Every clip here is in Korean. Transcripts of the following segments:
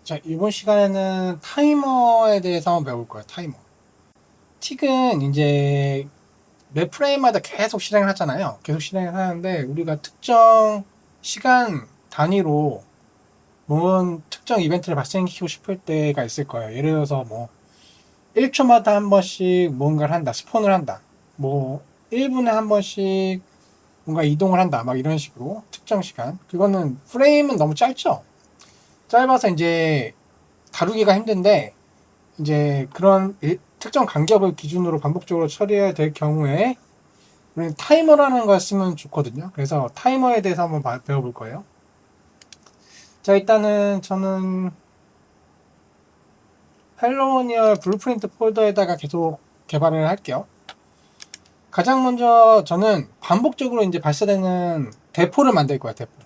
자, 이번 시간에는 타이머에 대해서 한번 배워볼 거예요. 타이머. 틱은 이제 매 프레임마다 계속 실행을 하잖아요. 계속 실행을 하는데 우리가 특정 시간 단위로 뭔 특정 이벤트를 발생시키고 싶을 때가 있을 거예요. 예를 들어서 뭐 1초마다 한 번씩 뭔가를 한다. 스폰을 한다. 뭐 1분에 한 번씩 뭔가 이동을 한다. 막 이런 식으로 특정 시간. 그거는 프레임은 너무 짧죠. 짧아서 이제 다루기가 힘든데 이제 그런 특정 간격을 기준으로 반복적으로 처리해야 될 경우에 우리는 타이머라는 걸 쓰면 좋거든요. 그래서 타이머에 대해서 한번 배워볼 거예요. 자, 일단은 저는 헬로니얼 블루프린트 폴더에다가 계속 개발을 할게요. 가장 먼저 저는 반복적으로 이제 발사되는 대포를 만들 거예요. 대포.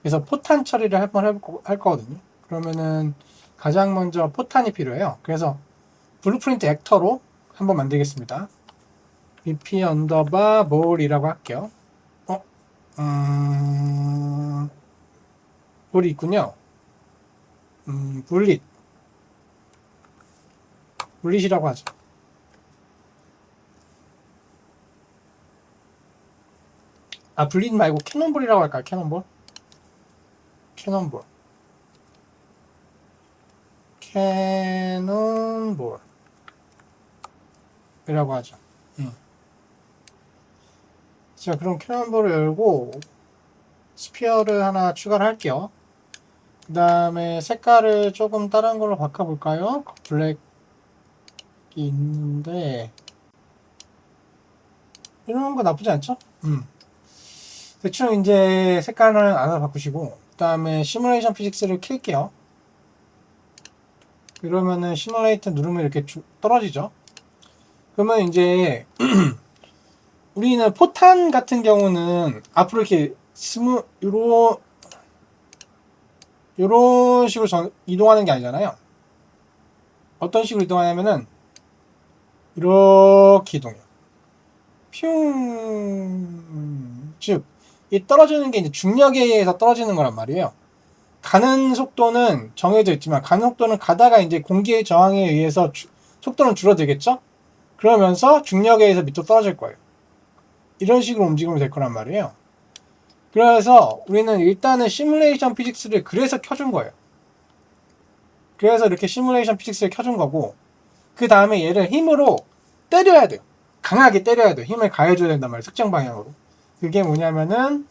그래서 포탄 처리를 한번 할 거거든요. 그러면은 가장 먼저 포탄이 필요해요. 그래서 블루프린트 액터로 한번 만들겠습니다. bp 언더바 몰이라고 할게요. 볼이 있군요. 불릿이라고 하죠. 아, 불릿 말고 캐논볼이라고 할까요? 캐논볼. 이라고 하죠. 자, 그럼 캐논볼을 열고 스피어를 하나 추가를 할게요. 그 다음에 색깔을 조금 다른 걸로 바꿔볼까요? 블랙이 있는데 이런 거 나쁘지 않죠? 대충 이제 색깔은 알아서 바꾸시고 그 다음에 시뮬레이션 피직스를 킬게요. 그러면은 시뮬레이터 누르면 이렇게 떨어지죠. 그러면 이제 우리는 포탄 같은 경우는 앞으로 이렇게 요런 식으로 이동하는 게 아니잖아요. 어떤 식으로 이동하냐면은 이렇게 이동해요. 즉, 이 떨어지는 게 이제 중력에 의해서 떨어지는 거란 말이에요. 가는 속도는 정해져 있지만 가는 속도는 가다가 이제 공기의 저항에 의해서 속도는 줄어들겠죠? 그러면서 중력에 의해서 밑으로 떨어질 거예요. 이런 식으로 움직이면 될 거란 말이에요. 그래서 우리는 일단은 시뮬레이션 피직스를 그래서 켜준 거예요. 그래서 이렇게 시뮬레이션 피직스를 켜준 거고 그 다음에 얘를 힘으로 때려야 돼요. 강하게 때려야 돼요. 힘을 가해줘야 된단 말이에요. 특정 방향으로. 그게 뭐냐면은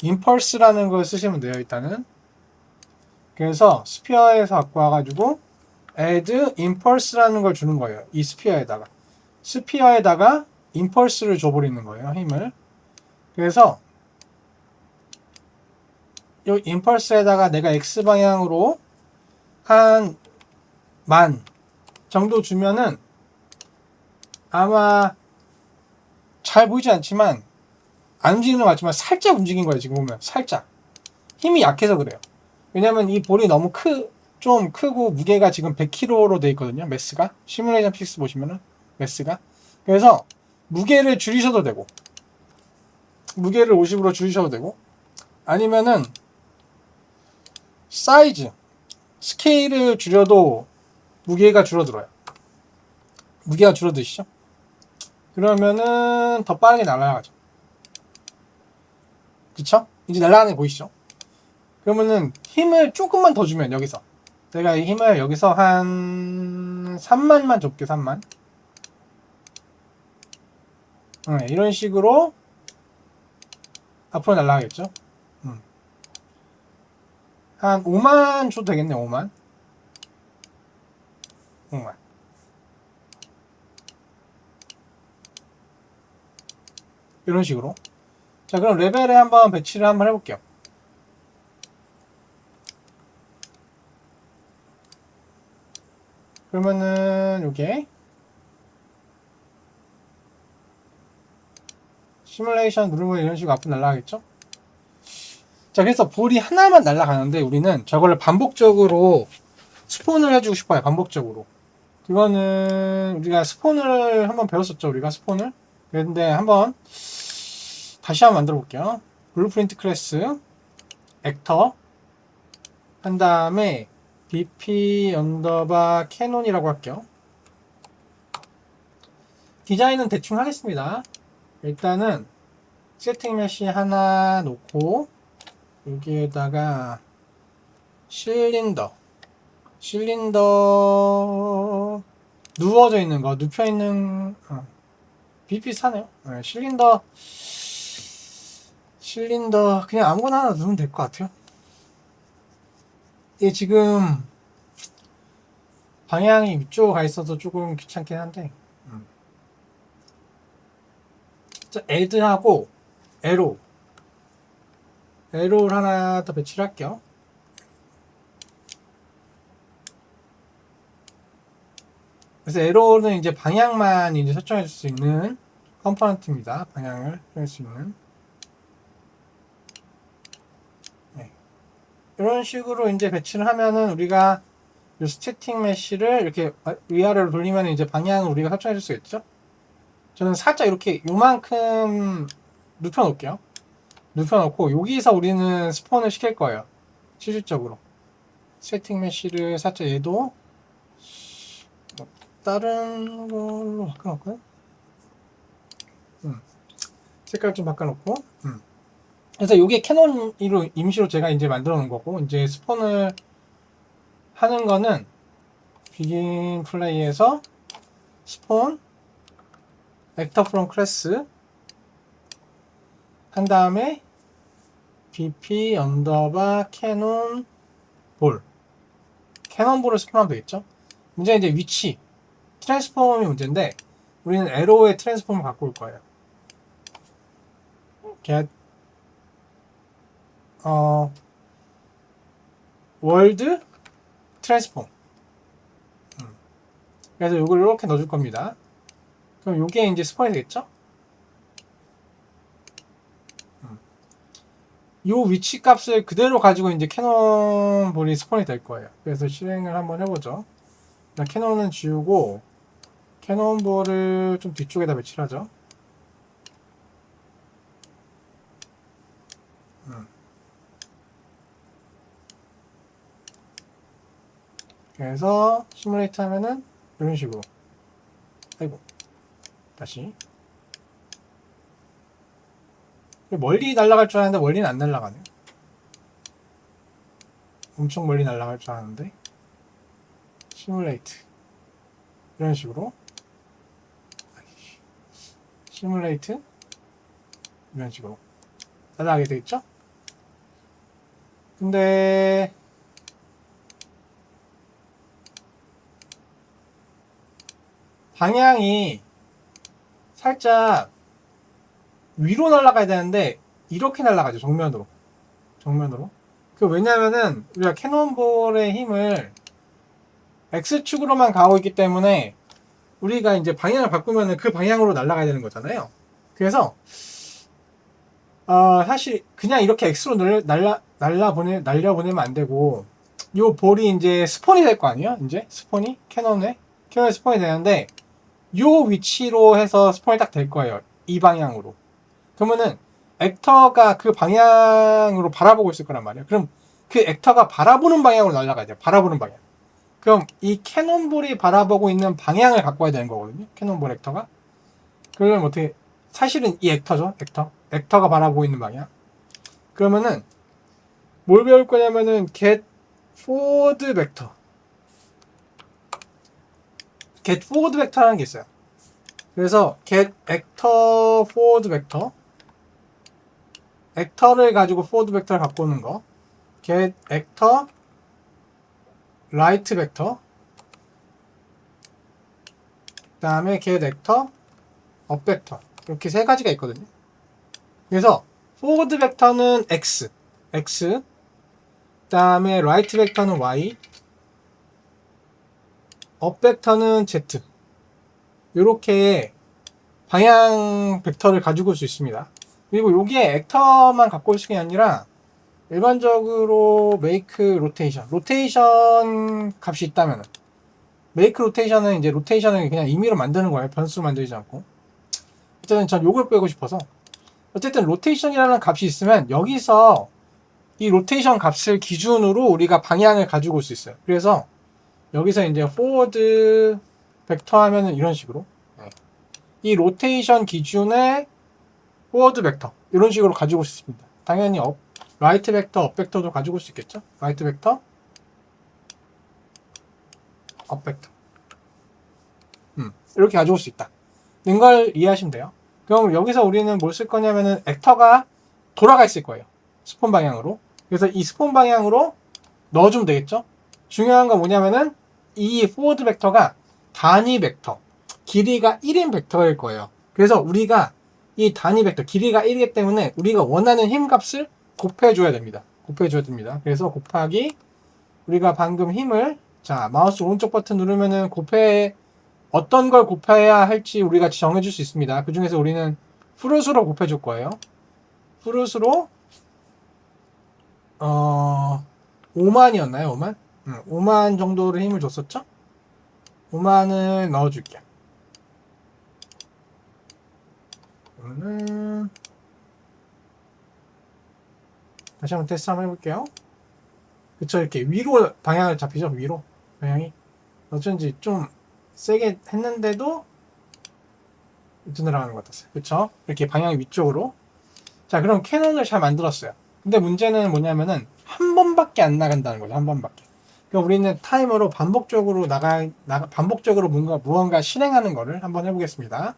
임펄스라는 걸 쓰시면 돼요. 일단은. 그래서 스피어에서 갖고 와가지고 add impulse라는 걸 주는 거예요. 이 스피어에다가 임펄스를 줘버리는 거예요. 힘을. 그래서 이 임펄스에다가 내가 X방향으로 한 만 정도 주면은 아마 잘 보이지 않지만 안 움직이는 것 같지만 살짝 움직인 거예요. 지금 보면 살짝 힘이 약해서 그래요. 왜냐면 이 볼이 너무 좀 크고 무게가 지금 100kg로 돼 있거든요. 매스가 시뮬레이션 픽스 보시면은 매스가 그래서 무게를 줄이셔도 되고 무게를 50으로 줄이셔도 되고 아니면은 사이즈 스케일을 줄여도 무게가 줄어들어요. 무게가 줄어드시죠? 그러면은 더 빠르게 날아가죠. 그쵸? 이제 날아가는 게 보이시죠? 그러면은 힘을 조금만 더 주면 여기서 내가 이 힘을 여기서 한 3만만 줄게. 3만. 이런 식으로 앞으로 날아가겠죠. 한 5만 줘도 되겠네. 5만 이런 식으로. 자, 그럼 레벨에 한번 배치를 한번 해볼게요. 그러면은 요게 시뮬레이션 누르면 이런 식으로 앞으로 날아가겠죠. 자, 그래서 볼이 하나만 날아가는데 우리는 저거를 반복적으로 스폰을 해주고 싶어요. 반복적으로. 그거는 우리가 스폰을 한번 배웠었죠. 우리가 스폰을. 그런데 한번 다시 한번 만들어 볼게요. 블루프린트 클래스 액터 한 다음에 bp 언더바 캐논이라고 할게요. 디자인은 대충 하겠습니다. 일단은 세팅 메시 하나 놓고 여기에다가 실린더 누워져 있는 거, 눕혀 있는 비슷하네요. 네, 실린더 그냥 아무거나 하나 넣으면 될 것 같아요. 이게 지금 방향이 위쪽으로 가 있어서 조금 귀찮긴 한데 애드하고 에로를 하나 더 배치를 할게요. 그래서 에로는 이제 방향만 이제 설정해 줄 수 있는 컴포넌트입니다. 방향을 설정할 수 있는. 네. 이런 식으로 이제 배치를 하면은 우리가 이 스태틱 메쉬를 이렇게 위아래로 돌리면 이제 방향을 우리가 설정해 줄 수 있죠. 저는 살짝 이렇게 요만큼 눕혀 놓을게요. 눕혀 놓고 여기서 우리는 스폰을 시킬 거예요. 실질적으로. 스태틱 메쉬를 살짝 얘도 다른 걸로 바꿔놓을까요? 색깔 좀 바꿔놓고. 그래서 이게 캐논으로 임시로 제가 이제 만들어 놓은 거고, 이제 스폰을 하는 거는 비긴 플레이에서 스폰 액터 프롬 클래스 한 다음에 bp 언더바 캐논 볼을 스폰하면 되겠죠. 문제는 이제 위치 트랜스폼이 문제인데 우리는 에로의 트랜스폼을 갖고 올 거예요. get 월드 트랜스폼. 그래서 이걸 이렇게 넣어줄 겁니다. 그럼 이게 이제 스폰이 되겠죠? 이 위치 값을 그대로 가지고 이제 캐논볼이 스폰이 될 거예요. 그래서 실행을 한번 해보죠. 캐논은 지우고 캐논볼을 좀 뒤쪽에다 배치를 하죠. 그래서 시뮬레이트 하면은 이런 식으로. 아이고, 다시. 멀리 날아갈 줄 알았는데 멀리는 안 날아가네요. 엄청 멀리 날아갈 줄 알았는데. 시뮬레이트 이런 식으로. 시뮬레이트 이런 식으로 날아가게 되겠죠? 근데 방향이 살짝 위로 날아가야 되는데 이렇게 날아가죠. 정면으로. 왜냐면은 우리가 캐논볼의 힘을 X축으로만 가고 있기 때문에 우리가 이제 방향을 바꾸면은 그 방향으로 날아가야 되는 거잖아요. 그래서 사실 그냥 이렇게 X로 날려보내면 안 되고 요 볼이 이제 스폰이 될 거 아니에요? 이제 스폰이 캐논에 스폰이 되는데 요 위치로 해서 스폰이 딱 될 거예요. 이 방향으로. 그러면은 액터가 그 방향으로 바라보고 있을 거란 말이에요. 그럼 그 액터가 바라보는 방향으로 날아가야 돼요. 바라보는 방향. 그럼 이 캐논볼이 바라보고 있는 방향을 갖고 와야 되는 거거든요. 캐논볼 액터가. 그러면 어떻게 사실은 이 액터죠. 액터가 바라보고 있는 방향. 그러면은 뭘 배울 거냐면은 get forward vector. get forward vector라는 게 있어요. 그래서 get actor forward vector. 액터를 가지고 forward vector를 갖고 오는 거. get actor right vector. 그 다음에 get actor up vector. 이렇게 세 가지가 있거든요. 그래서 forward vector는 x. 그 다음에 right vector는 y. up vector는 z. 이렇게 방향 벡터를 가지고 올 수 있습니다. 그리고 여기에 액터만 갖고 올 수 있는 게 아니라 일반적으로 make 로테이션 값이 있다면 make 로테이션은 이제 로테이션을 그냥 임의로 만드는 거예요. 변수로 만들지 않고. 어쨌든 전 요걸 빼고 싶어서 어쨌든 로테이션이라는 값이 있으면 여기서 이 로테이션 값을 기준으로 우리가 방향을 가지고 올 수 있어요. 그래서 여기서 이제 forward 벡터 하면은 이런 식으로 이 로테이션 기준의 forward 벡터 이런 식으로 가지고 올 수 있습니다. 당연히 업, right 벡터, up 벡터도 가지고 올 수 있겠죠. right 벡터, up 벡터 이렇게 가지고 올 수 있다. 는 걸 이해하시면 돼요. 그럼 여기서 우리는 뭘 쓸 거냐면은 액터가 돌아가 있을 거예요. 스폰 방향으로. 그래서 이 스폰 방향으로 넣어주면 되겠죠. 중요한 건 뭐냐면은 이 forward 벡터가 단위 벡터, 길이가 1인 벡터일 거예요. 그래서 우리가 이 단위 벡터, 길이가 1이기 때문에 우리가 원하는 힘값을 곱해줘야 됩니다. 곱해줘야 됩니다. 그래서 곱하기 우리가 방금 힘을 자 마우스 오른쪽 버튼 누르면은 어떤 걸 곱해야 할지 우리가 정해줄 수 있습니다. 그 중에서 우리는 프루스로 곱해줄 거예요. 프루스로 5만이었나요? 5만? 5만 정도로 힘을 줬었죠? 5만을 넣어줄게요. 그러면은 다시 한번 테스트 한번 해볼게요. 그쵸, 이렇게 위로 방향을 잡히죠? 위로 방향이 어쩐지 좀 세게 했는데도 이쪽 내려가는 것 같았어요. 그쵸? 이렇게 방향이 위쪽으로. 자, 그럼 캐논을 잘 만들었어요. 근데 문제는 뭐냐면은 한 번밖에 안 나간다는 거죠. 한 번밖에. 그럼 우리는 타이머로 반복적으로 무언가 실행하는 거를 한번 해보겠습니다.